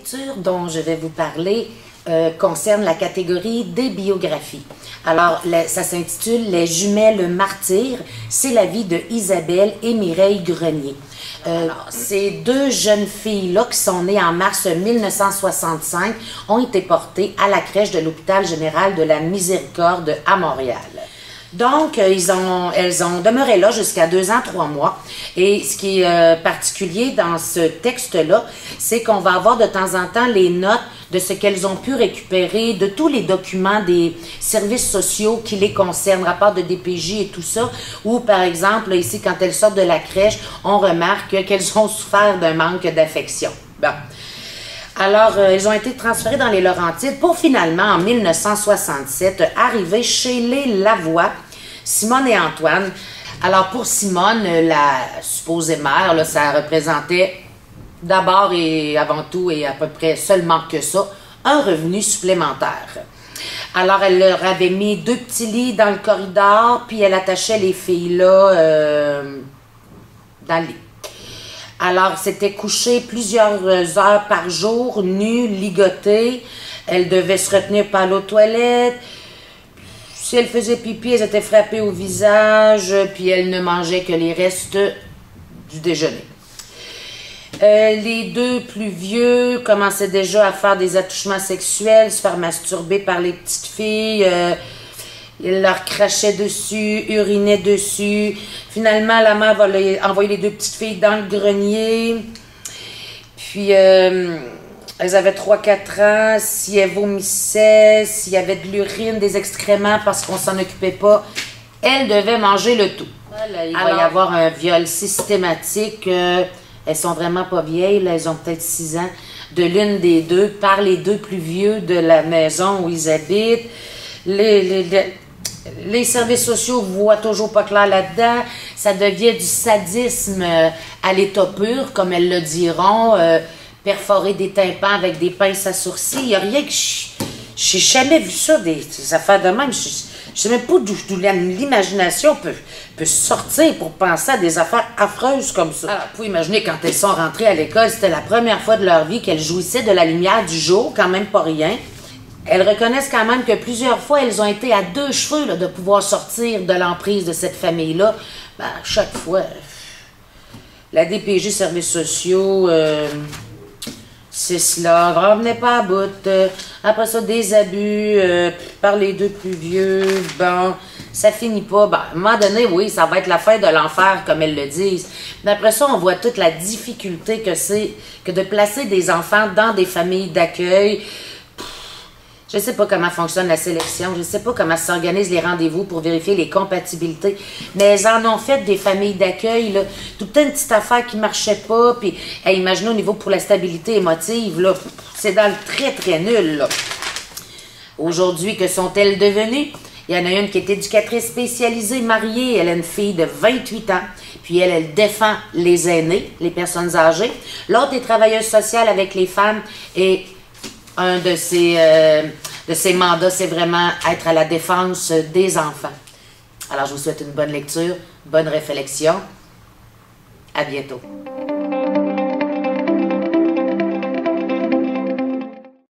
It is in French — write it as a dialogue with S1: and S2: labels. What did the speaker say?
S1: lecture dont je vais vous parler concerne la catégorie des biographies. Alors, ça s'intitule « Les jumelles martyrs ». C'est la vie de Isabelle et Mireille Grenier. Ces deux jeunes filles-là, qui sont nées en mars 1965, ont été portées à la crèche de l'Hôpital général de la Miséricorde à Montréal. Donc, elles ont demeuré là jusqu'à 2 ans, 3 mois. Et ce qui est particulier dans ce texte-là, c'est qu'on va avoir de temps en temps les notes de ce qu'elles ont pu récupérer, de tous les documents des services sociaux qui les concernent, rapport de DPJ et tout ça, ou par exemple, ici, quand elles sortent de la crèche, on remarque qu'elles ont souffert d'un manque d'affection. Bon. Alors, ils ont été transférés dans les Laurentides pour finalement, en 1967, arriver chez les Lavoie, Simone et Antoine. Alors, pour Simone, la supposée mère, là, ça représentait d'abord et avant tout, et à peu près seulement que ça, un revenu supplémentaire. Alors, elle leur avait mis 2 petits lits dans le corridor, puis elle attachait les filles là dans le lit. Alors, c'était couché plusieurs heures par jour, nues, ligotées. Elle devait se retenir par aller aux toilettes. Si elle faisait pipi, elles étaient frappées au visage, puis elle ne mangeait que les restes du déjeuner. Les 2 plus vieux commençaient déjà à faire des attouchements sexuels, se faire masturber par les petites filles. Il leur crachait dessus, urinait dessus. Finalement, la mère va envoyer les 2 petites filles dans le grenier. Puis, elles avaient 3-4 ans. Si elles vomissaient, s'il y avait de l'urine, des excréments parce qu'on s'en occupait pas, elles devaient manger le tout. Il va y avoir un viol systématique. Elles sont vraiment pas vieilles, là, elles ont peut-être 6 ans, de l'une des 2 par les 2 plus vieux de la maison où ils habitent. Les services sociaux voient toujours pas clair là-dedans. Ça devient du sadisme à l'état pur, comme elles le diront, perforer des tympans avec des pinces à sourcils. Il n'y a rien que j'ai jamais vu ça, des affaires de même. Je sais même pas d'où l'imagination peut sortir pour penser à des affaires affreuses comme ça. Alors, vous pouvez imaginer, quand elles sont rentrées à l'école, c'était la première fois de leur vie qu'elles jouissaient de la lumière du jour, quand même pas rien. Elles reconnaissent quand même que plusieurs fois, elles ont été à 2 cheveux là, de pouvoir sortir de l'emprise de cette famille-là. Ben, à chaque fois, la DPJ, services sociaux, c'est cela, ne revenait pas à bout. Après ça, des abus par les 2 plus vieux. Bon, ça finit pas. Ben, à un moment donné, oui, ça va être la fin de l'enfer, comme elles le disent. Mais après ça, on voit toute la difficulté que c'est que de placer des enfants dans des familles d'accueil. Je ne sais pas comment fonctionne la sélection, je ne sais pas comment s'organisent les rendez-vous pour vérifier les compatibilités, mais elles en ont fait des familles d'accueil, là, toute une petite affaire qui ne marchait pas, puis imaginez au niveau pour la stabilité émotive, là, c'est dans le très très nul. Là. Aujourd'hui, que sont-elles devenues? Il y en a une qui est éducatrice spécialisée, mariée, elle a une fille de 28 ans, puis elle défend les aînés, les personnes âgées. L'autre est travailleuse sociale avec les femmes et un de ses mandats, c'est vraiment être à la défense des enfants. Alors, je vous souhaite une bonne lecture, bonne réflexion. À bientôt.